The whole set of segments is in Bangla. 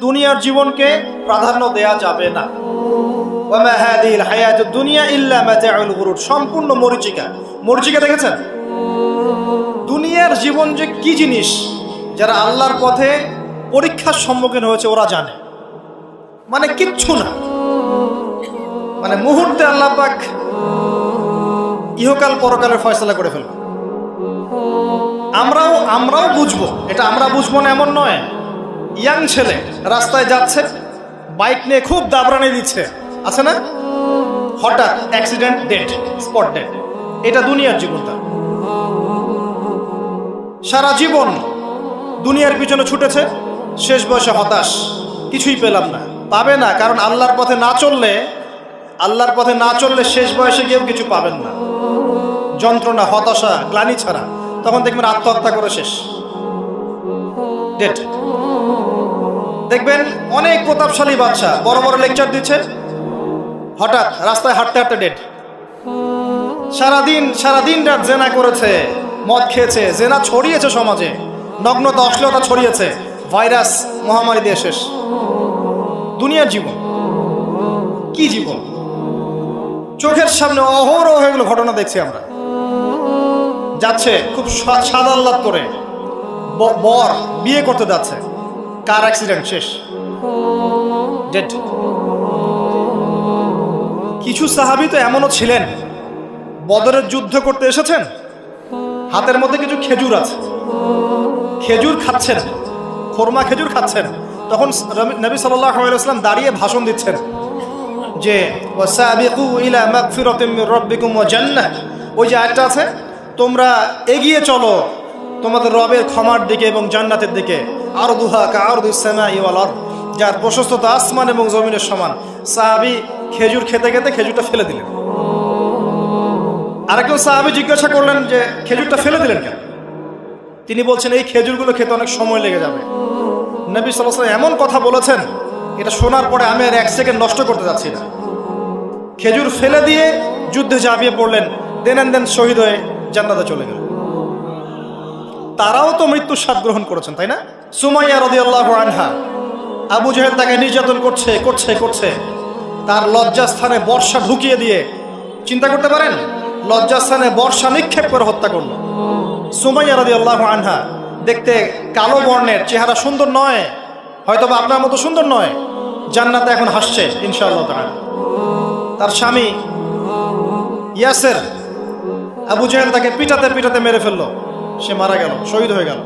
দুনিয়ার জীবনকে প্রাধান্য দেয়া যাবে না। ওয়ামা হাদিহিল হায়াতুদ দুনিয়া ইল্লা মাতাউল গুরুর, সম্পূর্ণ মরীচিকা। মরীচিকা দেখেছেন? দুনিয়ার জীবন যে কি জিনিস, যারা আল্লাহর পথে পরীক্ষার সম্মুখীন হয়েছে ওরা জানে। মানে কিচ্ছু না, মানে মুহূর্তে আল্লাহ পাক ইহকাল পরকালের ফয়সালা করে ফেলবে। আমরাও বুঝবো, এটা আমরা বুঝবো না এমন নয়। ইয়াং ছেলে রাস্তায় যাচ্ছে, বাইক নিয়ে খুব দাবরানি দিচ্ছে, আছে না? হঠাৎ অ্যাক্সিডেন্ট, ডেড, স্পট ডেড। এটা দুনিয়ার জীবনটা। সারা জীবন দুনিয়ার পিছনে ছুটেছে, শেষ বয়সে হতাশ, কিছুই পেলাম না। পাবে না, কারণ আল্লাহর পথে না চললে শেষ বয়সে গিয়েও কিছু পাবেন না। যন্ত্রণা, হতাশা, গ্লানি ছাড়া। তখন দেখবেন আত্মহত্যা করে শেষ, ডেড। দেখবেন অনেক প্রতাপশালী বাচ্চা বড় বড় লেকচার দিচ্ছে, হঠাৎ রাস্তায় হাঁটতে হাঁটতে ডেড। সারাদিন রাত জেনা করেছে, মদ খেয়েছে, জেনা ছড়িয়েছে সমাজে, নগ্নতা, অশ্লীলতা ছড়িয়েছে, ভাইরাস, মহামারী দিয়ে শেষ। দুনিয়ার জীবন কি জীবন! চোখের সামনে অহরহ এগুলো ঘটনা দেখছি আমরা। যাচ্ছে খুব সাদা আহ্লাদ করে, বর বিয়ে করতে যাচ্ছে, কার অ্যাক্সিডেন্ট, শেষ, ডেড। কিছু সাহাবী তো এমনও ছিলেন, বদরের যুদ্ধ করতে এসেছেন, হাতের মধ্যে কিছু খেজুর আছে, খেজুর খাচ্ছেন, খোরমা খেজুর খাচ্ছেন। তখন নবী সাল্লাল্লাহু আলাইহি ওয়াসাল্লাম দাঁড়িয়ে ভাষণ দিচ্ছেন যে ওয়াসাবিকু ইলা মাগফিরাতিম মির রাব্বিকুম ওয়া জান্নাহ। ওই যে আয়াতটা আছে, তোমরা এগিয়ে চলো তোমাদের রবের ক্ষমার দিকে এবং জান্নাতের দিকে। আরদুহা কাআরদিস সামাই ওয়াল আরদ, যার প্রশস্ততা আসমান এবং জমিনের সমান। সাহাবী খেজুর খেতে খেতে খেজুরটা ফেলে দিলেন। আরেকজন সাহাবী জিজ্ঞাসা করলেন যে খেজুরটা ফেলে দিলেন কেন? তিনি বলছেন এই খেজুরগুলো খেতে অনেক সময় লেগে যাবে। নবী সাল্লাল্লাহু আলাইহি ওয়াসাল্লাম এমন কথা বলেছেন, এটা শোনার পরে আমি আর এক সেকেন্ড নষ্ট করতে যাচ্ছি না। খেজুর ফেলে দিয়ে যুদ্ধে ঝাঁপিয়ে পড়লেন, দেন শহীদ হয়ে জান্নাতে চলে গেলেন। তারাও তো মৃত্যুর স্বাদ গ্রহণ করেছেন, তাই না? সুমাইয়া রাদিয়াল্লাহু আনহা, আবু জাহেল তাকে নির্যাতন করছে, তার লজ্জাস্থানে বর্ষা ঢুকিয়ে দিয়ে, চিন্তা করতে পারেন, লজ্জাস্থানে বর্ষা নিক্ষেপ করে হত্যা করল। সুমাইয়া রাদিয়াল্লাহু আনহা দেখতে কালো বর্ণের, চেহারা সুন্দর নয়, হয়তোবা আপনার মতো সুন্দর নয়, জান্নাতে এখন হাসছে ইনশাআল্লাহ তাআলা। তার স্বামী ইয়াসের, আবু জাহেল তাকে পিটাতে মেরে ফেললো, সে মারা গেল, শহীদ হয়ে গেল।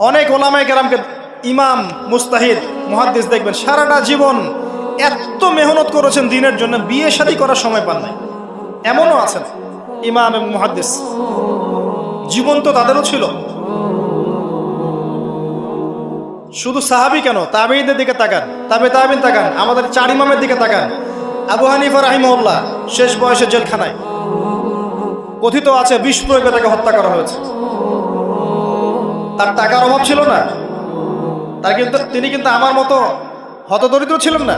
অনেক ওলামায়ে কেরামকে, ইমাম, মুস্তাহিদ, মুহাদ্দিস দেখবেন সারাটা জীবন এত মেহনত করেছেন দ্বীনের জন্য, বিয়ে শাদী করার সময় পান নাই। এমনও আছেন ইমাম এবং মুহাদ্দিস, জীবন তো তাদেরও ছিল। শুধু সাহাবী কেন, তাবেঈদের দিকে তাকান, তাবেঈন তাকান, আমাদের চার ইমামের দিকে তাকান। আবু হানিফা রাহিমাহুল্লাহ শেষ বয়সে জেলখানায়, কথিত আছে বিষ প্রয়োগে তাকে হত্যা করা হয়েছে। তার টাকার অভাব ছিল না, তিনি কিন্তু আমার মতো হতদরিদ্র ছিলেন না।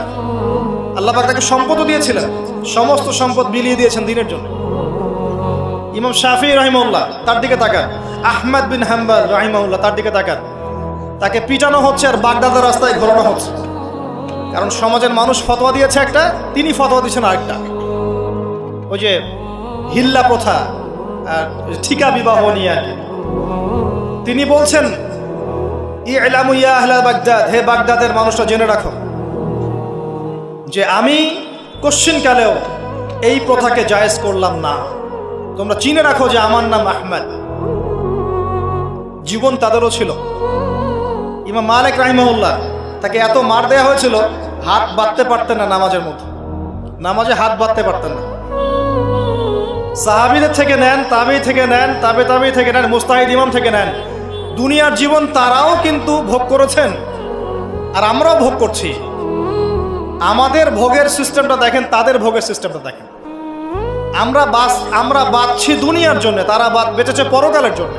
আল্লাহ পাক তাকে সম্পদও দিয়েছিলেন, সমস্ত সম্পদ বিলিয়ে দিয়েছেন দ্বীনের জন্য। ইমাম শাফিঈ রাহিমাহুল্লাহ, তার দিকে তাকান। আহমদ বিন হাম্বল রাহিমাহুল্লাহ, তার দিকে তাকান। তাকে পিটানো হচ্ছে আর বাগদাদের রাস্তায় ঘোরানো হচ্ছে, কারণ সমাজের মানুষ ফতোয়া দিয়েছে একটা, তিনি ফতোয়া দিয়েছেন আরেকটা। ওই যে হিল্লা প্রথা আর ঠিকা বিবাহ নিয়ে আর কি। তিনি বলছেন ইলামু ইয়া আহলা বাগদাদ, হে বাগদাদের মানুষরা জেনে রাখো যে আমি কশ্চিনকালেও এই প্রথাকে জায়েজ করলাম না। তোমরা চিনে রাখো যে আমার নাম আহমদ। জীবন তাদেরও ছিল। ইমাম মালিক রাহিমাহুল্লাহ, তাকে এত মার দেয়া হয়েছিল, হাত বাঁধতে পারতেন না নামাজের মধ্যে, নামাজে হাত বাঁধতে পারতেন না। সাহাবীদের থেকে নেন, তাবেঈ থেকে নেন, তাবেঈ থেকে নেন, মুস্তাহিদ ইমাম থেকে নেন, দুনিয়ার জীবন তারাও কিন্তু ভোগ করেছেন, আর আমরাও ভোগ করছি। আমাদের ভোগের সিস্টেমটা দেখেন, তাদের ভোগের সিস্টেমটা দেখেন। আমরা বাঁচছি দুনিয়ার জন্য, তারা বেঁচেছে পরকালের জন্য।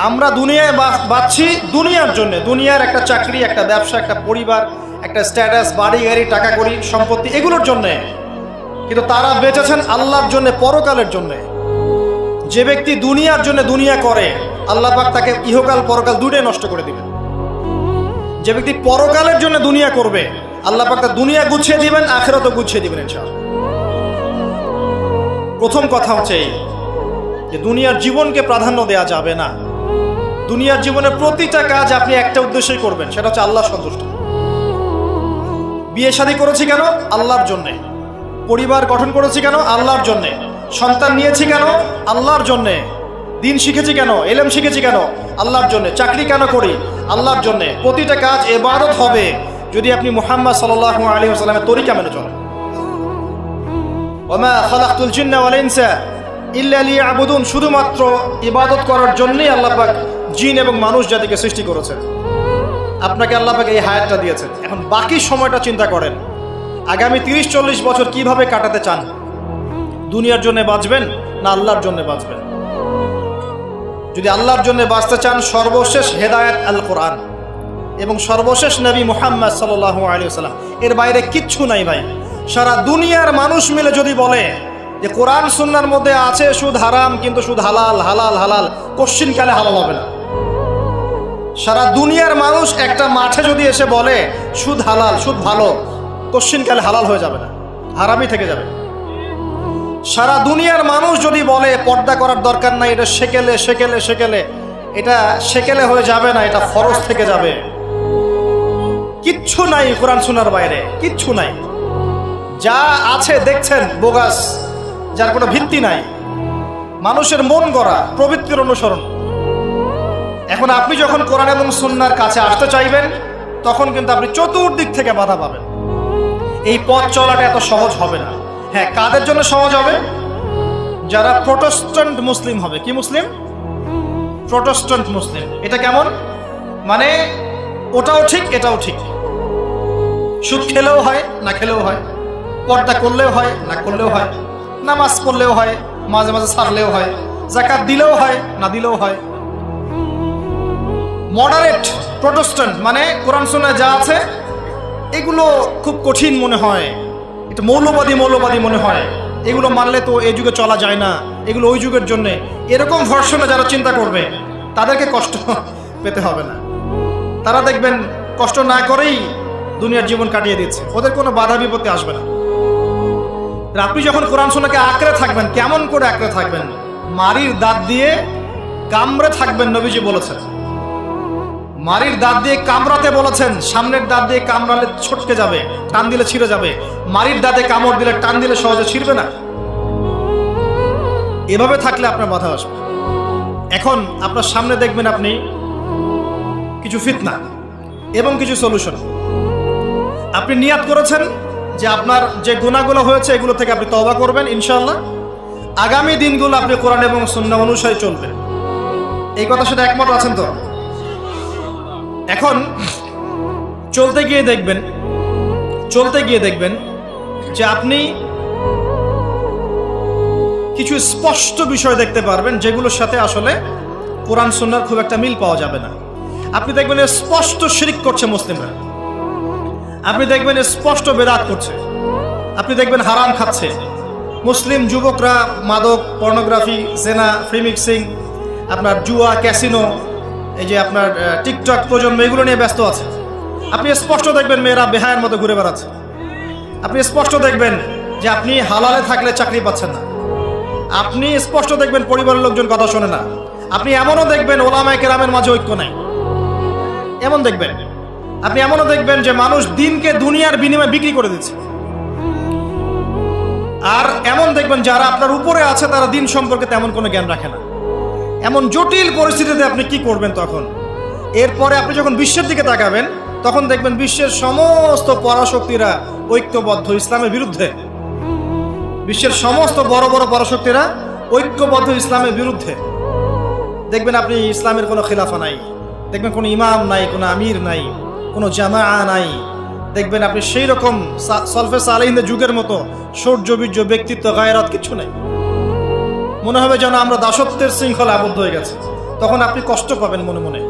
আমরা দুনিয়ায় বাঁচছি দুনিয়ার জন্য, দুনিয়ার একটা চাকরি, একটা ব্যবসা, একটা পরিবার, একটা স্ট্যাটাস, বাড়ি গাড়ি, টাকা কড়ি, সম্পত্তি, এগুলোর জন্যে। কিন্তু তারা বেঁচেছেন আল্লাহর জন্য, পরকালের জন্য। যে ব্যক্তি দুনিয়ার জন্য দুনিয়া করে, আল্লাহ পাক তাকে ইহকাল পরকাল দুটোই নষ্ট করে দিবেন। যে ব্যক্তি পরকালের জন্য দুনিয়া করবে, আল্লাহ পাক তার দুনিয়া গুছিয়ে দিবেন, আখিরাতও গুছিয়ে দিবেন ইনশাআল্লাহ। প্রথম কথা হচ্ছে এই যে দুনিয়ার জীবনকে প্রাধান্য দেওয়া যাবে না। দুনিয়ার জীবনের প্রতিটা কাজ আপনি একটা উদ্দেশ্যেই করবেন, সেটা হচ্ছে আল্লাহ সন্তুষ্ট। বিয়ে শাদী করেছি কেন? আল্লাহর জন্যে। পরিবার গঠন করেছি কেন? আল্লাহর জন্যে। সন্তান নিয়েছি কেন? আল্লাহর জন্যে। দিন শিখেছি কেন? এলেম শিখেছি কেন? আল্লাহর জন্যে। চাকরি কেন করি? আল্লাহর জন্যে। প্রতিটা কাজ ইবাদত হবে যদি আপনি মুহাম্মদ সাল্লাল্লাহু আলাইহি ওয়াসাল্লামের তরিকা মেনে চলেন। ওয়া মা খালাকতুল জিন্না ওয়াল ইনসা ইল্লা লিয়াবুদুন, শুধুমাত্র ইবাদত করার জন্যই আল্লাহ পাক জিন এবং মানুষ জাতিকে সৃষ্টি করেছেন। আপনাকে আল্লাহ পাক এই হায়াতটা দিয়েছেন। এখন বাকি সময়টা চিন্তা করেন, আগামী 30-40 বছর কিভাবে কাটাতে চান? দুনিয়ার জন্য বাঁচবেন না আল্লাহর জন্য বাঁচবেন? যদি আল্লাহর জন্য বাঁচতে চান, সর্বশেষ হেদায়েত আল কোরআন এবং সর্বশেষ নবী মুহাম্মদ সাল্লাল্লাহু আলাইহি ওয়াসাল্লাম, এর বাইরে কিচ্ছু নাই ভাই। সারা দুনিয়ার মানুষ মিলে যদি বলে যে কোরআন সুন্নাহর মধ্যে আছে সুদ হারাম, কিন্তু সুদ হালাল, হালাল হালাল, কোশ্চিনকালে হালাল হবে না। সারা দুনিয়ার মানুষ একটা মাঠে যদি এসে বলে সুদ হালাল, সুদ ভালো, কোশ্চিনকালে হালাল হয়ে যাবে না, হারামই থেকে যাবে। সারা দুনিয়ার মানুষ যদি বলে পর্দা করার দরকার নাই, এটা সেকেলে সেকেলে সেকেলে, এটা সেকেলে হয়ে যাবে না, এটা ফরজ থেকে যাবে। কিচ্ছু নাই কোরআন সুন্নাহর বাইরে, কিচ্ছু নাই। যা আছে দেখছেন বোগাস, যার কোনো ভিত্তি নাই, মানুষের মন গড়া প্রবৃত্তির অনুসরণ। এখন আপনি যখন কোরআন এবং সুন্নাহর কাছে আসতে চাইবেন, তখন কিন্তু আপনি চতুর্দিক থেকে বাধা পাবেন। এই পথ চলাটা এত সহজ হবে না। হ্যাঁ, কাদের জন্য সহজ হবে? যারা প্রোটেস্ট্যান্ট মুসলিম হবে। কি মুসলিম? প্রোটেস্ট্যান্ট মুসলিম। এটা কেমন? মানে ওটাও ঠিক এটাও ঠিক, সুদ খেলেও হয় না খেলেও হয়, পর্দা করলেও হয় না করলেও হয়, নামাজ পড়লেও হয়, মাঝে মাঝে ছাড়লেও হয়, যাকাত দিলেও হয় না দিলেও হয়। মডারেট প্রোটেস্ট্যান্ট মানে কোরআন সুন্নাহ যা আছে এগুলো খুব কঠিন মনে হয়, এটা মৌলবাদী মৌলবাদী মনে হয়, এগুলো মানলে তো এই যুগে চলা যায় না, এগুলো ওই যুগের জন্যে, এরকম ভার্সনে যারা চিন্তা করবে তাদেরকে কষ্ট পেতে হবে না। তারা দেখবেন কষ্ট না করেই দুনিয়ার জীবন কাটিয়ে দিচ্ছে, ওদের কোনো বাধা বিপত্তি আসবে না। আপনি যখন কোরআন সুন্নাহকে আঁকড়ে থাকবেন, কেমন করে আঁকড়ে থাকবেন? মারির দাঁত দিয়ে কামড়ে থাকবেন, নবীজি বলেছেন। মারির দাঁত দিয়ে কামড়াতে বলেছেন, সামনের দাঁত দিয়ে কামড়ালে ছটকে যাবে, টান দিলে ছিঁড়ে যাবে। মারির দাঁতে কামড় দিলে, টান দিলে সহজে ছিঁড়বে না। এভাবে থাকলে আপনার বাধা আসবে। এখন আপনার সামনে দেখবেন আপনি কিছু ফিতনা এবং কিছু সলিউশন। আপনি নিয়াত করেছেন যে আপনার যে গুনাহগুলো হয়েছে এগুলো থেকে আপনি তওবা করবেন ইনশাআল্লাহ। আগামী দিনগুলো আপনি কোরআন এবং সুন্নাহ অনুসারে চলবেন। এই কথার সাথে একমত আছেন তো? এখন চলতে গিয়ে দেখবেন যে আপনি কিছু স্পষ্ট বিষয় দেখতে পারবেন যেগুলোর সাথে আসলে কোরআন সুন্নাহর খুব একটা মিল পাওয়া যাবে না। আপনি দেখবেন স্পষ্ট শিরক করছে মুসলিমরা, আপনি দেখবেন স্পষ্ট বেদাত করছে, আপনি দেখবেন হারাম খাচ্ছে। মুসলিম যুবকরা মাদক, পর্নোগ্রাফি, জেনা, ফ্রি মিক্সিং, আপনার জুয়া, ক্যাসিনো, এই যে আপনার টিকটক প্রজন্ম, এগুলো নিয়ে ব্যস্ত আছে। আপনি স্পষ্ট দেখবেন মেয়েরা বেহায়ের মতো ঘুরে বেড়াচ্ছে। আপনি স্পষ্ট দেখবেন যে আপনি হালালে থাকলে চাকরি পাচ্ছেন না। আপনি স্পষ্ট দেখবেন পরিবারের লোকজন কথা শোনে না। আপনি এমনও দেখবেন ওলামায়ে কেরামের মাঝে ঐক্য নাই, এমন দেখবেন। আপনি এমনও দেখবেন যে মানুষ দিনকে দুনিয়ার বিনিময়ে বিক্রি করে দিচ্ছে। আর এমন দেখবেন যারা আপনার উপরে আছে তারা দিন সম্পর্কে তেমন কোনো জ্ঞান রাখে না। এমন জটিল পরিস্থিতিতে আপনি কি করবেন তখন? এরপরে আপনি যখন বিশ্বের দিকে তাকাবেন, তখন দেখবেন বিশ্বের সমস্ত পরাশক্তিরা ঐক্যবদ্ধ ইসলামের বিরুদ্ধে। বিশ্বের সমস্ত বড় বড় পরাশক্তিরা ঐক্যবদ্ধ ইসলামের বিরুদ্ধে। দেখবেন আপনি ইসলামের কোনো খিলাফা নাই, দেখবেন কোনো ইমাম নাই, কোনো আমির নাই, কোনো জামাআ নাই। দেখবেন আপনি সেই রকম সলফে সালেহিনদের যুগের মতো শৌর্যবীর্য, ব্যক্তিত্ব, গায়রাত কিছু নেই। মনে হবে যেন আমরা দাসত্বের শৃঙ্খলা আবদ্ধ হয়ে গেছে। তখন আপনি কষ্ট পাবেন মনে মনে।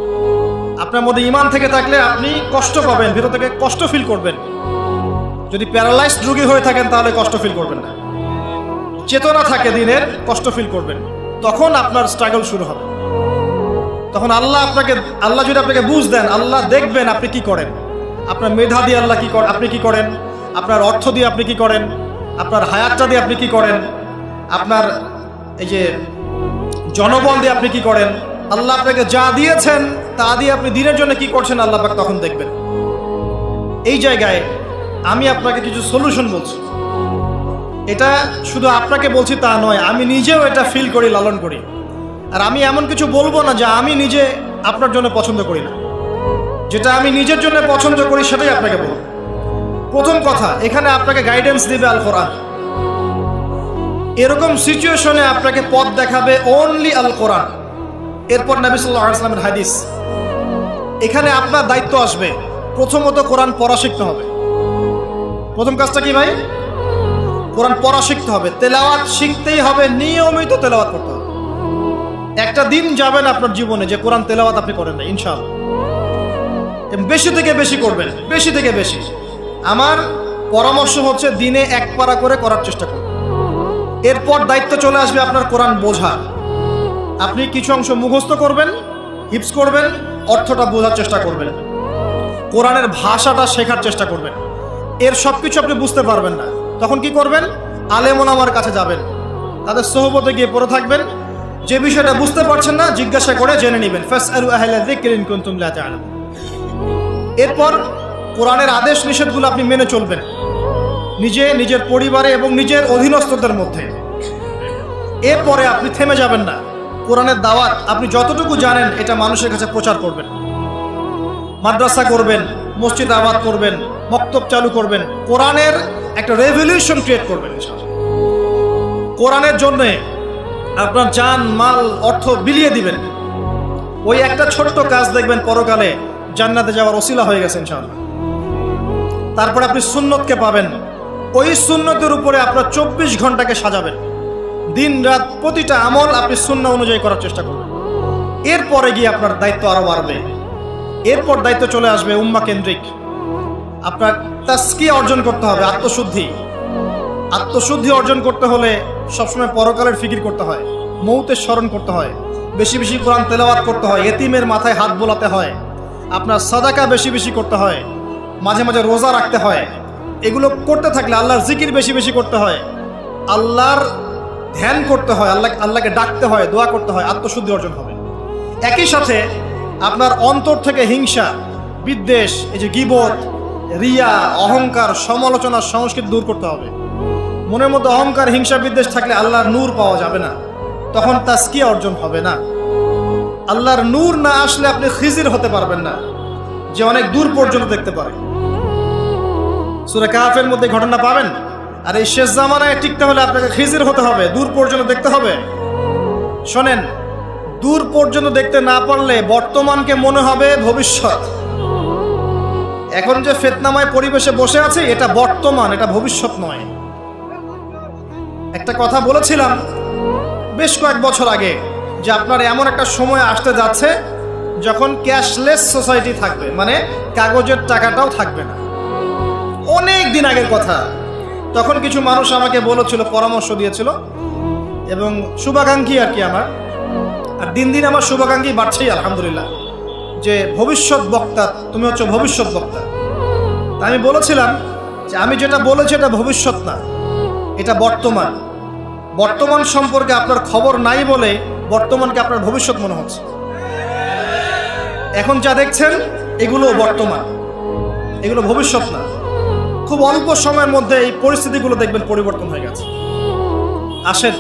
আপনার মধ্যে ঈমান থেকে থাকলে আপনি কষ্ট পাবেন, ভিতর থেকে কষ্ট ফিল করবেন। যদি প্যারালাইজড রোগী হয়ে থাকেন তাহলে কষ্ট ফিল করবেন না। চেতনা থাকে দিনের, কষ্ট ফিল করবেন। তখন আপনার স্ট্রাগল শুরু হবে। তখন আল্লাহ যদি আপনাকে বুঝ দেন, আল্লাহ দেখবেন আপনি কি করেন। আপনার মেধা দিয়ে আল্লাহ আপনি কি করেন, আপনার অর্থ দিয়ে আপনি কি করেন, আপনার হায়াতটা দিয়ে আপনি কি করেন, আপনার এই যে জনবল দিয়ে আপনি কি করেন, আল্লাহ আপনাকে যা দিয়েছেন তা দিয়ে আপনি দিনের জন্য কি করছেন আল্লাহ পাক তখন দেখবেন। এই জায়গায় আমি আপনাকে কিছু সলিউশন বলছি। এটা শুধু আপনাকে বলছি তা নয়, আমি নিজেও এটা ফিল করি, লালন করি। আর আমি এমন কিছু বলবো না যা আমি নিজে আপনার জন্য পছন্দ করি না। যেটা আমি নিজের জন্য পছন্দ করি সেটাই আপনাকে বলবো। প্রথম কথা, এখানে আপনাকে গাইডেন্স দিবে আল কোরআন। এরকম সিচুয়েশনে আপনাকে পথ দেখাবে অনলি আল কোরআন। এরপর নবী সাল্লাল্লাহু আলাইহি ওয়াসাল্লামের হাদিস। এখানে আপনার দায়িত্ব আসবে প্রথমত কোরআন পড়া শিখতে হবে। প্রথম কাজটা কি ভাই? কোরআন পড়া শিখতে হবে, তেলাওয়াত শিখতেই হবে, নিয়মিত তেলাওয়াত করতে হবে। একটা দিন যাবেন আপনার জীবনে যে কোরআন তেলাওয়াত আপনি করেন না, ইনশাআল্লাহ। বেশি থেকে বেশি করবেন, বেশি থেকে বেশি। আমার পরামর্শ হচ্ছে দিনে এক পারা করে করার চেষ্টা করুন। এরপর দায়িত্ব চলে আসবে আপনার কোরআন বোঝা। আপনি কিছু অংশ মুখস্থ করবেন, হিফজ করবেন, অর্থটা বোঝার চেষ্টা করবেন, কোরআনের ভাষাটা শেখার চেষ্টা করবেন। এর সব কিছু আপনি বুঝতে পারবেন না, তখন কি করবেন? আলেম ওলামার কাছে যাবেন, তাদের সোহবতে গিয়ে পড়ে থাকবেন। যে বিষয়টা বুঝতে পারছেন না জিজ্ঞাসা করে জেনে নেবেন। ফাসআলু আহলা যিকরি ইন কুনতুম লা তা'লামুন। এরপর কোরআনের আদেশ নিষেধগুলো আপনি মেনে চলবেন, নিজের পরিবারে এবং নিজের অধীনস্থদের মধ্যে। এরপরে আপনি থেমে যাবেন না। কোরআনের দাওয়াত আপনি যতটুকু জানেন এটা মানুষের কাছে প্রচার করবেন। মাদ্রাসা করবেন, মসজিদ আবাদ করবেন, মক্তব চালু করবেন, কোরআনের একটা রেভলিউশন ক্রিয়েট করবেন। কোরআনের জন্য আপনার জান মাল অর্থ বিলিয়ে দিবেন। ওই একটা ছোট্ট কাজ দেখবেন পরকালে জান্নাতে যাওয়ার ওসিলা হয়ে গেছে ইনশাআল্লাহ। তারপরে আপনি সুন্নতকে পাবেন। ওই সুন্নতের উপরে আপনার 24 ঘন্টাকে সাজাবেন। দিন রাত প্রতিটা আমল আপনি সুন্নাহ অনুযায়ী করার চেষ্টা করবেন। এরপরে গিয়ে আপনার দায়িত্ব আরো বাড়বে। এরপর দায়িত্ব চলে আসবে উম্মাহ কেন্দ্রিক। আপনার তাজকিয়া অর্জন করতে হবে, আত্মশুদ্ধি। আত্মশুদ্ধি অর্জন করতে হলে সবসময় পরকালের ফিকির করতে হয়, মৌতের স্মরণ করতে হয়, বেশি বেশি কোরআন তেলাওয়াত করতে হয়, এতিমের মাথায় হাত বোলাতে হয়, আপনার সাদাকা বেশি বেশি করতে হয়, মাঝে মাঝে রোজা রাখতে হয়। এগুলো করতে থাকলে আল্লাহর জিকির বেশি বেশি করতে হয়, আল্লাহর ধ্যান করতে হয়, আল্লাহকে ডাকতে হয়, দোয়া করতে হয়, আত্মশুদ্ধি অর্জন হবে। একই সাথে আপনার অন্তর থেকে হিংসা, বিদ্বেষ, এই যে গীবত, রিয়া, অহংকার, সমালোচনার সংস্কৃতি দূর করতে হবে। মনের মধ্যে অহংকার, হিংসা, বিদ্বেষ থাকলে আল্লাহর নূর পাওয়া যাবে না, তখন তাজকিয়া অর্জন হবে না। আল্লাহর নূর না আসলে আপনি খিজির হতে পারবেন না, যে অনেক দূর পর্যন্ত দেখতে পারে। সূরা কাহফের মধ্যে ঘটনা পাবেন। আর এই শেষ জামানায় টিকতে হলে আপনাকে খিজির হতে হবে, দূর পর্যন্ত দেখতে হবে। শোনেন, দূর পর্যন্ত দেখতে না পারলে বর্তমানকে মনে হবে ভবিষ্যৎ। এখন যে ফিতনাময় পরিবেশে বসে আছে এটা বর্তমান, এটা ভবিষ্যৎ নয়। একটা কথা বলেছিলাম বেশ কয়েক বছর আগে যে আপনার এমন একটা সময় আসতে যাচ্ছে যখন ক্যাশলেস সোসাইটি থাকবে, মানে কাগজের টাকাটাও থাকবে না। অনেক দিন আগের কথা। তখন কিছু মানুষ আমাকে বলেছিল, পরামর্শ দিয়েছিল এবং শুভাকাঙ্ক্ষী আর কি আমার। আর দিন দিন আমার শুভাকাঙ্ক্ষী বাড়ছেই আলহামদুলিল্লাহ, যে ভবিষ্যৎ বক্তা, তুমি হচ্ছে ভবিষ্যৎ বক্তা। তা আমি বলেছিলাম যে আমি যেটা বলেছি এটা ভবিষ্যৎ না, এটা বর্তমান। বর্তমান সম্পর্কে আপনার খবর নাই বলে বর্তমানকে আপনার ভবিষ্যৎ মনে হচ্ছে। এখন যা দেখছেন এগুলো বর্তমান, এগুলো ভবিষ্যৎ না। খুব অল্প সময়ের মধ্যে এই পরিস্থিতিগুলো দেখবেন পরিবর্তন হয়ে গেছে। আসেন,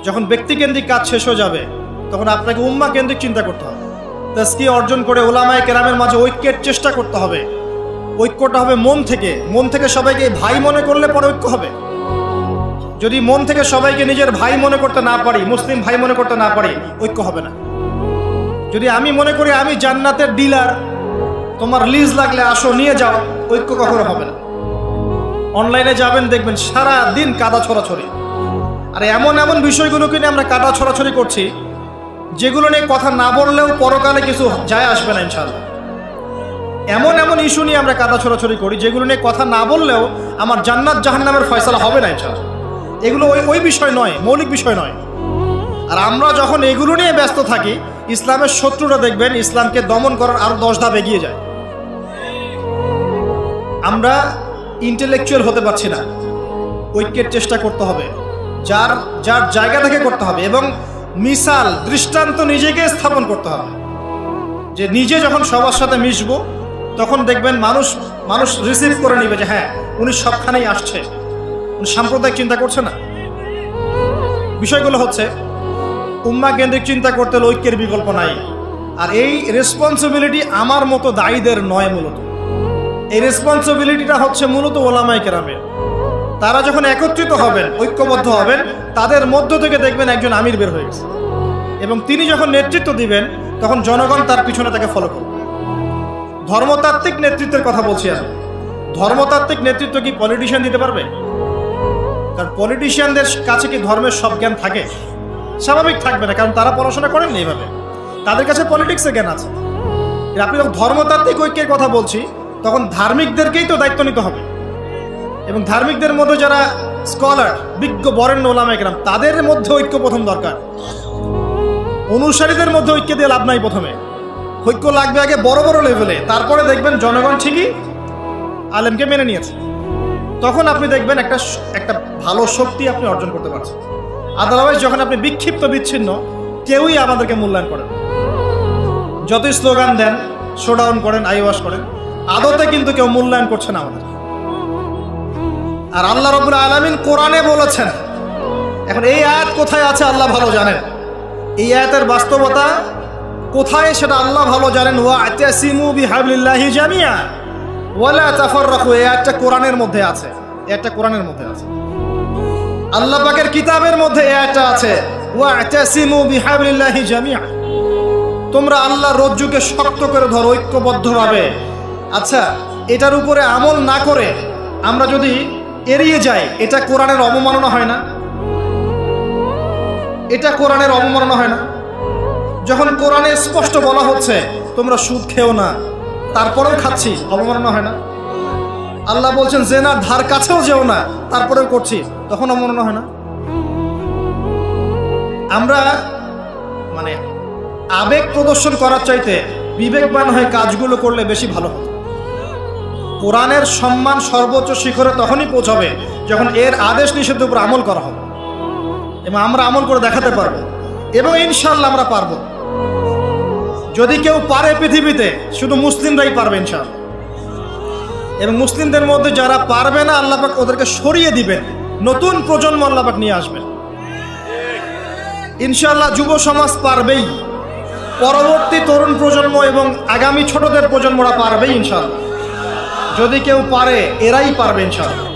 যখন ব্যক্তিকেন্দ্রিক কাজ শেষ হয়ে যাবে তখন আপনাকে উম্মাহ কেন্দ্রিক চিন্তা করতে হবে। তাজকিয়া অর্জন করে ওলামায়ে কেরামের মাঝে ঐক্যের চেষ্টা করতে হবে। ঐক্যটা হবে মন থেকে। মন থেকে সবাইকে ভাই মনে করলে পরে ঐক্য হবে। যদি মন থেকে সবাইকে নিজের ভাই মনে করতে না পারি, মুসলিম ভাই মনে করতে না পারি, ঐক্য হবে না। যদি আমি মনে করি আমি জান্নাতের ডিলার, তোমার লিজ লাগলে আসো নিয়ে যাও, ঐক্য কখনো হবে না। অনলাইনে যাবেন দেখবেন সারা দিন কাদা ছড়াছড়ি। আর এমন এমন বিষয়গুলোকে নিয়ে আমরা কাদা ছড়াছড়ি করছি যেগুলো নিয়ে কথা না বললেও পরকালে কিছু যায় আসবে না ইনশাআল্লাহ। এমন এমন ইস্যু নিয়ে আমরা কাদা ছড়াছড়ি করি যেগুলো নিয়ে কথা না বললেও আমার জান্নাত জাহান্নামের ফয়সালা হবে না ইনশাআল্লাহ। এগুলো ওই বিষয় নয়, মৌলিক বিষয় নয়। আর আমরা যখন এগুলো নিয়ে ব্যস্ত থাকি ইসলামের শত্রুরা দেখবেন ইসলামকে দমন করার আরো 10 ধাপ এগিয়ে যায়। আমরা ইন্টেলেকচুয়াল হতে পারছি না, ঐক্যের চেষ্টা করতে হবে, যার যার জায়গা থেকে করতে হবে, এবং মিসাল দৃষ্টান্ত নিজেকে স্থাপন করতে হবে যে নিজে যখন সবার সাথে মিশবো তখন দেখবেন মানুষ রিসিভ করে নিবে যে হ্যাঁ উনি সবখানেই আসছে, উনি সাম্প্রদায়িক চিন্তা করছে না। বিষয়গুলো হচ্ছে উম্মাহ কেন্দ্রিক চিন্তা করতে হলে ঐক্যের বিকল্প নাই। আর এই রেসপন্সিবিলিটি আমার মতো দায়ীদের নয়, মূলত এই রেসপন্সিবিলিটিটা হচ্ছে মূলত ওলামায়ে কেরামের। তারা যখন একত্রিত হবেন, ঐক্যবদ্ধ হবেন, তাদের মধ্য থেকে দেখবেন একজন আমির বের হয়ে গেছে, এবং তিনি যখন নেতৃত্ব দিবেন তখন জনগণ তার পিছনে তাকে ফলো করবে। ধর্মতাত্ত্বিক নেতৃত্বের কথা বলছি আমি। ধর্মতাত্ত্বিক নেতৃত্ব কি পলিটিশিয়ান দিতে পারবে? কারণ পলিটিশিয়ানদের কাছে কি ধর্মের সব জ্ঞান থাকে? স্বাভাবিক থাকবে না, কারণ তারা পড়াশোনা করেননি এইভাবে, তাদের কাছে পলিটিক্সের জ্ঞান আছে। আপনি যখন ধর্মতাত্ত্বিক ঐক্যের কথা বলছি তখন ধার্মিকদেরকেই তো দায়িত্ব নিতে হবে, এবং ধার্মিকদের মধ্যে যারা স্কলার, বিজ্ঞ বরেণ্য ওলামায়ে কেরাম, তাদের মধ্যে ঐক্য প্রথম দরকার। অনুসারীদের মধ্যে ঐক্য দিয়ে লাভ নাই। প্রথমে ঐক্য লাগবে আগে বড় বড় লেভেলে, তারপরে দেখবেন জনগণ ঠিকই আলেমকে মেনে নিয়েছে, তখন আপনি দেখবেন একটা ভালো শক্তি আপনি অর্জন করতে পারছেন। আদারওয়াইজ যখন আপনি বিক্ষিপ্ত বিচ্ছিন্ন, কেউই আমাদেরকে মূল্যায়ন করেন, যতই স্লোগান দেন, শোডাউন করেন, আইওয়াশ করেন, আদতে কিন্তু কেউ মূল্যায়ন করছে না আমাদের। আর আল্লাহ রাব্বুল আলামিন কোরআনে বলেছেন, এখন এই আয়াত কোথায় আছে আল্লাহ ভালো জানেন, এই আয়াতের বাস্তবতা কোথায় সেটা আল্লাহ ভালো জানেন। ওয়া'তাসিমু বিহাবলিল্লাহি জামিআ ওয়ালা তাফাররাকু, এই আয়াতটা কোরআনের মধ্যে আছে, এই আয়াতটা কোরআনের মধ্যে আছে, আল্লাহ পাকের কিতাবের মধ্যে এই আয়াতটা আছে, ওয়া'তাসিমু বিহাবলিল্লাহি জামিআ, তোমরা আল্লাহর রজ্জুকে শক্ত করে ধরো ঐক্যবদ্ধভাবে। আচ্ছা, এটার উপরে আমল না করে আমরা যদি এড়িয়ে যাই, এটা কোরআনের অবমাননা হয় না? এটা কোরআনের অবমাননা হয় না? যখন কোরআনে স্পষ্ট বলা হচ্ছে তোমরা সুদ খেও না, তারপরেও খাচ্ছি, অবমাননা হয় না? আল্লাহ বলছেন জেনার ধার কাছেও যেও না, তারপরেও করছি, তখন অবমাননা হয় না? আমরা মানে আবেগ প্রদর্শন করার চাইতে বিবেকবান হয়ে কাজগুলো করলে বেশি ভালো হবে। কোরআনের সম্মান সর্বোচ্চ শিখরে তখনই পৌঁছাবে যখন এর আদেশ নিষেধের উপর আমল করা হবে, এবং আমরা আমল করে দেখাতে পারবো, এবং ইনশাআল্লাহ আমরা পারবো। যদি কেউ পারে পৃথিবীতে, শুধু মুসলিমরাই পারবে ইনশাআল্লাহ। এবং মুসলিমদের মধ্যে যারা পারবে না, আল্লাহ পাক ওদেরকে সরিয়ে দিবেন, নতুন প্রজন্ম আল্লাহ পাক নিয়ে আসবেন ইনশাআল্লাহ। যুব সমাজ পারবেই, পরবর্তী তরুণ প্রজন্ম এবং আগামী ছোটদের প্রজন্মরা পারবেই ইনশাআল্লাহ। যদি কেউ পারে, এরাই পারবে ইনশাআল্লাহ।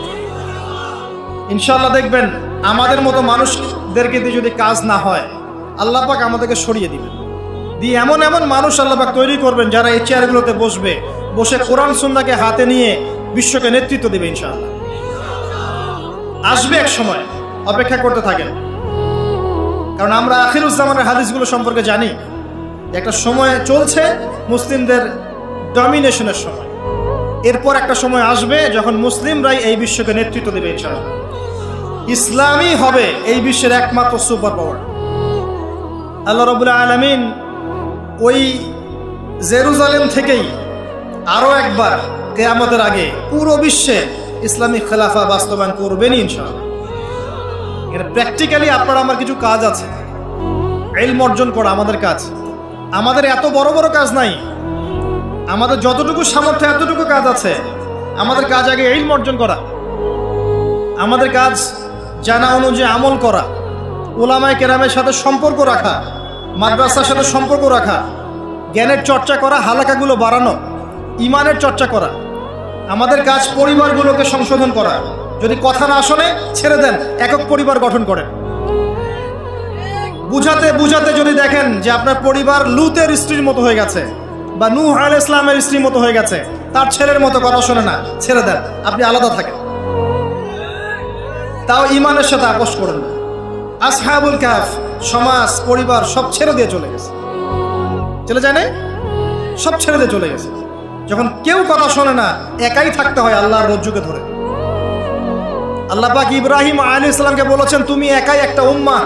ইনশাআল্লাহ দেখবেন আমাদের মতো মানুষদেরকে দিয়ে যদি কাজ না হয়, আল্লাহ পাক আমাদেরকে সরিয়ে দিবেন, দিয়ে এমন এমন মানুষ আল্লাহ পাক তৈরি করবেন যারা এই চেয়ারগুলোতে বসবে, বসে কোরআন সুন্নাহকে হাতে নিয়ে বিশ্বকে নেতৃত্ব দেবে ইনশাআল্লাহ। আসবে এক সময়, অপেক্ষা করতে থাকেন, কারণ আমরা আখিরুজ্জামানের হাদিসগুলো সম্পর্কে জানি। একটা সময় চলছে মুসলিমদের ডমিনেশনের সময়, এরপর একটা সময় আসবে যখন মুসলিমরাই এই বিশ্বকে নেতৃত্ব দেবে ইনশাআল্লাহ। ইসলামই হবে এই বিশ্বের একমাত্র সুপার পাওয়ার। আল্লাহ রাব্বুল আলামিন ওই জেরুজালেম থেকেই আরও একবার কিয়ামতের আগে পুরো বিশ্বে ইসলামী খেলাফা বাস্তবায়ন করবেন ইনশাআল্লাহ। এখানে প্র্যাকটিক্যালি আপনার আমার কিছু কাজ আছে, ইলম অর্জন করা আমাদের কাজ। আমাদের এত বড় বড় কাজ নাই, আমাদের যতটুকু সামর্থ্য এতটুকু কাজ আছে। আমাদের কাজ আগে ইলম অর্জন করা, আমাদের কাজ জানা অনুযায়ী আমল করা, উলামায়ে কেরামের সাথে সম্পর্ক রাখা, মাদ্রাসার সাথে সম্পর্ক রাখা, জ্ঞানের চর্চা করা, হালাকাগুলো বাড়ানো, ইমানের চর্চা করা। আমাদের কাজ পরিবারগুলোকে সংশোধন করা। যদি কথা না শোনে ছেড়ে দেন, একক পরিবার গঠন করেন। বুঝাতে বুঝাতে যদি দেখেন যে আপনার পরিবার লুতের স্ত্রীর মতো হয়ে গেছে, বা নূহ আলাইহিস সালামের স্ত্রীর মতো হয়ে গেছে, তার ছেলের মতো কথা শোনে না, ছেড়ে দেন, আপনি আলাদা থাকেন। তাও ইমানের সাথে আপোষ করেন না। আসহাবুল কাহফ সমাজ, পরিবার সব ছেড়ে দিয়ে চলে গেছে, চলে যায় না, সব ছেড়ে দিয়ে চলে গেছে। যখন কেউ কথা শোনে না, একাই থাকতে হয় আল্লাহর রজ্জুকে ধরে। আল্লাহ পাক ইব্রাহিম আলাইহিস সালামকে বলেছেন তুমি একাই একটা উম্মাহ,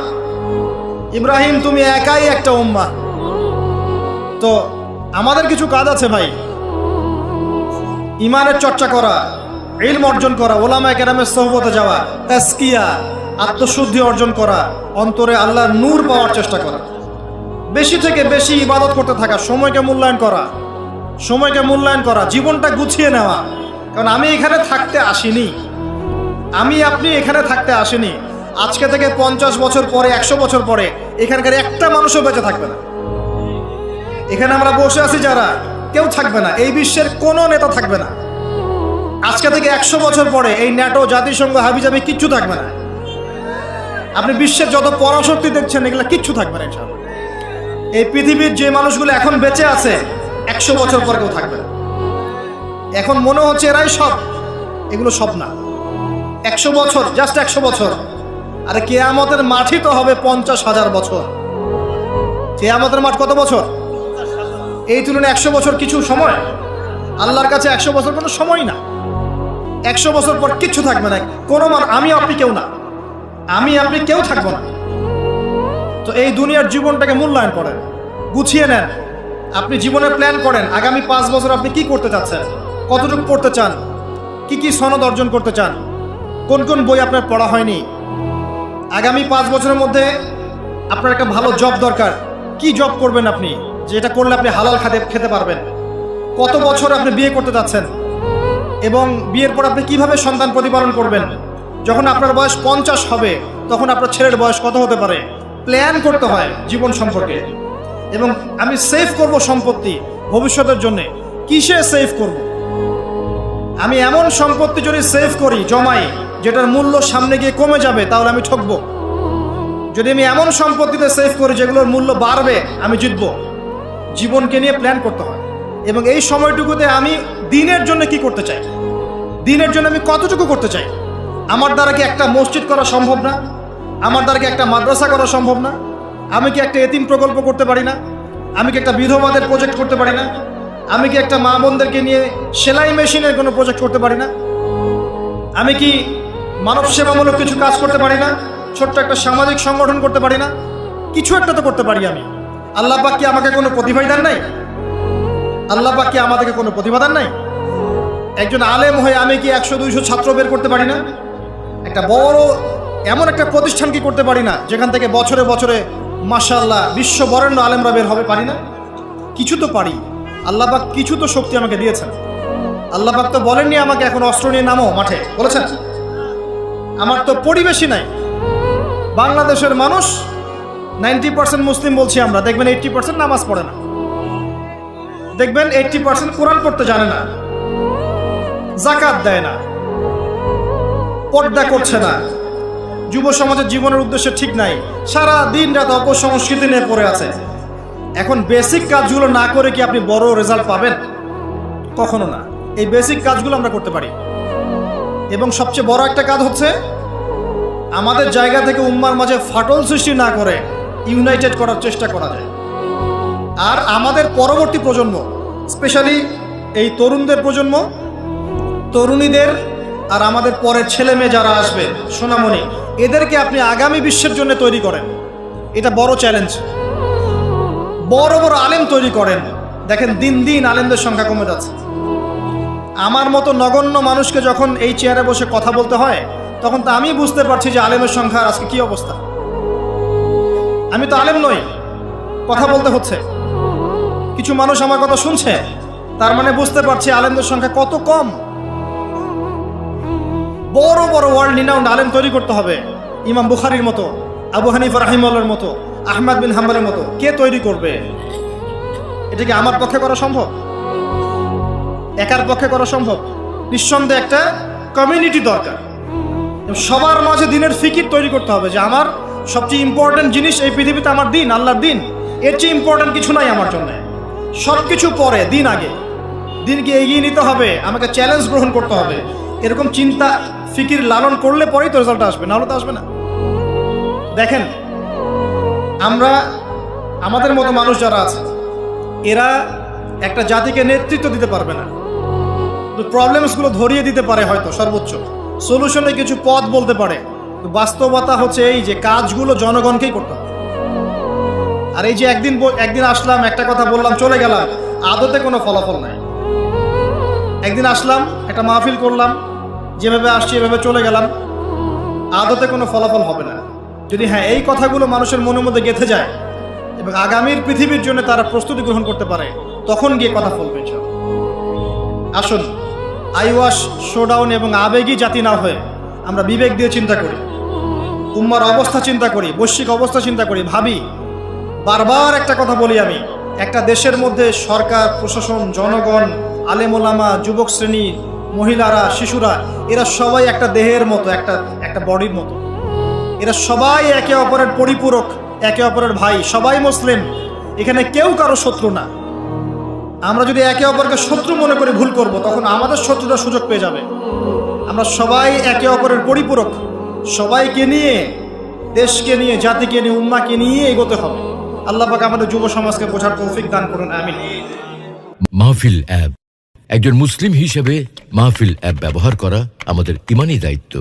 ইব্রাহিম তুমি একাই একটা উম্মাহ। তো আমাদের কিছু কাজ আছে ভাই, ইমানের চর্চা করা, ইলম অর্জন করা, ওলামায়ে কেরামের সোহবতে যাওয়া, তাজকিয়া, আত্মশুদ্ধি অর্জন করা, অন্তরে আল্লাহর নূর পাওয়ার চেষ্টা করা, বেশি থেকে বেশি ইবাদত করতে থাকা, সময়কে মূল্যায়ন করা, জীবনটা গুছিয়ে নেওয়া। কারণ আমি এখানে থাকতে আসিনি, আপনি এখানে থাকতে আসেনি। আজকে থেকে 50 বছর পরে, 100 বছর পরে এখানকার একটা মানুষও বেঁচে থাকবে না। এখানে আমরা বসে আছি যারা, কেউ থাকবে না, এই বিশ্বের কোনো নেতা থাকবে না। আজকে থেকে 100 বছর পরে এই ন্যাটো, জাতিসংঘ, হাবিজাবি কিচ্ছু থাকবে না। আপনি বিশ্বের যত পরাশক্তি দেখছেন এগুলো কিচ্ছু থাকবে না ইনশাআল্লাহ। এই পৃথিবীর যে মানুষগুলো এখন বেঁচে আছে 100 বছর পর কেউ থাকবে না। এখন মনে হচ্ছে এরাই সব, এগুলো সব না। 100 বছর, জাস্ট 100 বছর। আরে কিয়ামতের মাঠই তো হবে 50,000 বছর। কিয়ামতের মাঠ কত বছর? এই তুলনায় 100 বছর কিছু সময়? আল্লাহর কাছে 100 বছর কোনো সময় না। 100 বছর পর কিচ্ছু থাকবে না, কোনো আমি আপনি কেউ না, আপনি কেউ থাকবো না। তো এই দুনিয়ার জীবনটাকে মূল্যায়ন করেন, গুছিয়ে নেন। আপনি জীবনের প্ল্যান করেন, আগামী 5 বছর আপনি কি করতে চাচ্ছেন, কতটুকু পড়তে চান, কি সনদ অর্জন করতে চান, কোন কোন বই আপনার পড়া হয়নি। আগামী 5 বছরের মধ্যে আপনার একটা ভালো জব দরকার, কি জব করবেন আপনি, যেটা করলে আপনি হালাল খেতে পারবেন। কত বছর আপনি বিয়ে করতে যাচ্ছেন এবং বিয়ের পর আপনি কিভাবে সন্তান প্রতিপালন করবেন। যখন আপনার বয়স 50 হবে তখন আপনার ছেলের বয়স কত হতে পারে, প্ল্যান করতে হয় জীবন সম্পর্কে। এবং আমি সেভ করব সম্পত্তি ভবিষ্যতের জন্য, কিসে সেভ করব। আমি এমন সম্পত্তি যদি সেভ করি, জমাই, যেটার মূল্য সামনে গিয়ে কমে যাবে, তাহলে আমি ঠকব। যদি আমি এমন সম্পত্তিতে সেভ করি যেগুলোর মূল্য বাড়বে, আমি জিতব। জীবনকে নিয়ে প্ল্যান করতে হয়। এবং এই সময়টুকুতে আমি দিনের জন্য কি করতে চাই, দিনের জন্য আমি কতটুকু করতে চাই। আমার দ্বারা কি একটা মসজিদ করা সম্ভব না? আমার দ্বারা কি একটা মাদ্রাসা করা সম্ভব না? আমি কি একটা এতিম প্রকল্প করতে পারি না? আমি কি একটা বিধবাদের প্রজেক্ট করতে পারি না? আমি কি একটা মা বোনদেরকে নিয়ে সেলাই মেশিনের কোনো প্রজেক্ট করতে পারি না? আমি কি মানব সেবামূলক কিছু কাজ করতে পারি না? ছোট্ট একটা সামাজিক সংগঠন করতে পারি না? কিছু একটা তো করতে পারি আমি। আল্লাহ পাক কি আমাকে কোনো প্রতিভা দেন নাই? আল্লাহ পাক কি আমাদেরকে কোনো প্রতিভা দেন নাই? একজন আলেম হয়ে আমি কি 100-200 ছাত্র বের করতে পারি না? একটা বড় এমন একটা প্রতিষ্ঠান কি করতে পারি না যেখান থেকে বছরে বছরে মাশাআল্লাহ বিশ্ব বরেণ্য আলেমরা বের হবে? পারি না? কিছু তো পারি। আল্লাহ পাক কিছু তো শক্তি আমাকে দিয়েছেন। আল্লাহ পাক তো বলেননি আমাকে এখন অস্ত্র নিয়ে নামো মাঠে, বলেছেন? আমার তো পরিবেশই নাই। বাংলাদেশের মানুষ 90% মুসলিম বলছি আমরা, দেখবেন 80% নামাজ পড়ে না, দেখবেন 80% কোরআন পড়তে জানে না, যাকাত দেয় না, পর্দা করছে না, যুব সমাজের জীবনের উদ্দেশ্য ঠিক নাই, সারা দিন রাত অপসংস্কৃতি নিয়ে পড়ে আছে। এখন বেসিক কাজগুলো না করে কি আপনি বড় রেজাল্ট পাবেন? কখনো না। এই বেসিক কাজগুলো আমরা করতে পারি। এবং সবচেয়ে বড় একটা কাজ হচ্ছে আমাদের জায়গা থেকে উম্মার মাঝে ফাটল সৃষ্টি না করে ইউনাইটেড করার চেষ্টা করা যায়। আর আমাদের পরবর্তী প্রজন্ম, স্পেশালি এই তরুণদের প্রজন্ম, তরুণীদের আর আমাদের পরের ছেলে মেয়ে যারা আসবে, সোনামণি, এদেরকে আপনি আগামী বিশ্বের জন্য তৈরি করেন। এটা বড় চ্যালেঞ্জ। বড় বড় আলেম তৈরি করেন। দেখেন দিন দিন আলেমদের সংখ্যা কমে যাচ্ছে। আমার মতো নগণ্য মানুষকে যখন এই চেয়ারে বসে কথা বলতে হয়, তখন তো আমি বুঝতে পারছি যে আলেমের সংখ্যার আজকে কি অবস্থা। আমি তো আলেম নই, কথা বলতে হচ্ছে। কিছু মানুষ আমার কথা শুনছে, তার মানে বুঝতে পারছি আলেমদের সংখ্যা কত কম। বড় বড় ওয়ার্ল্ড রিনাউন্ড আলেম তৈরি করতে হবে। ইমাম বুখারীর মতো, আবু হানিফা রাহিমাহুল্লাহর মতো, আহমদ বিন হাম্বলের মতো কে তৈরি করবে? এটা কি আমার পক্ষে করা সম্ভব? একার পক্ষে করা সম্ভব? নিঃসন্দেহে একটা কমিউনিটি দরকার। সবার মাঝে দিনের ফিকির তৈরি করতে হবে যে আমার সবচেয়ে ইম্পর্টেন্ট জিনিস এই পৃথিবীতে আমার দিন, আল্লাহর দিন। এর চেয়ে ইম্পর্টেন্ট কিছু নাই আমার জন্য। সব কিছু পরে, দিন আগে। দিনকে এগিয়ে নিতে হবে, আমাকে চ্যালেঞ্জ গ্রহণ করতে হবে। এরকম চিন্তা ফিকির লালন করলে পরেই তো রেজাল্ট আসবে, নাহলে তো আসবে না। দেখেন আমরা, আমাদের মতো মানুষ যারা আছে, এরা একটা জাতিকে নেতৃত্ব দিতে পারবে না। প্রবলেমসগুলো ধরিয়ে দিতে পারে হয়তো, সর্বোচ্চ সলিউশনে কিছু পথ বলতে পারে। বাস্তবতা হচ্ছে এই যে কাজগুলো জনগণকেই করতে হবে। আর এই যে একদিন আসলাম, একটা কথা বললাম, চলে গেলাম, আদতে কোনো ফলাফল নাই। একদিন আসলাম, একটা মাহফিল করলাম, যেভাবে আসছি এভাবে চলে গেলাম, আদতে কোনো ফলাফল হবে না। যদি হ্যাঁ এই কথাগুলো মানুষের মনের মধ্যে গেঁথে যায় এবং আগামীর পৃথিবীর জন্য তারা প্রস্তুতি গ্রহণ করতে পারে, তখন গিয়ে কথা ফলবে। আসুন আইওয়াশ, শোডাউন এবং আবেগী জাতি না হয়ে আমরা বিবেক দিয়ে চিন্তা করি, উম্মার অবস্থা চিন্তা করি, বৈশ্বিক অবস্থা চিন্তা করি, ভাবি। বারবার একটা কথা বলি আমি, একটা দেশের মধ্যে সরকার, প্রশাসন, জনগণ, আলেমোলামা, যুবক শ্রেণী, মহিলারা, শিশুরা, এরা সবাই একটা দেহের মতো, একটা বডির মতো। এরা সবাই একে অপরের পরিপূরক, একে অপরের ভাই, সবাই মুসলিম। এখানে কেউ কারো শত্রু না। আমরা যদি একে অপরকে শত্রু মনে করে ভুল করব, তখন আমাদের শত্রুরা সুযোগ পেয়ে যাবে। আমরা সবাই একে অপরের পরিপূরক, সবাইকে নিয়ে, দেশকে নিয়ে, জাতিকে নিয়ে, উম্মাকে নিয়ে এগোতে হবে। আল্লাহ পাক আমাদের যুব সমাজকে বোঝার তৌফিক দান করুন, আমিন। মাহফিল অ্যাপ, একজন মুসলিম হিসেবে মাহফিল অ্যাপ ব্যবহার করা আমাদের ঈমানি দায়িত্ব।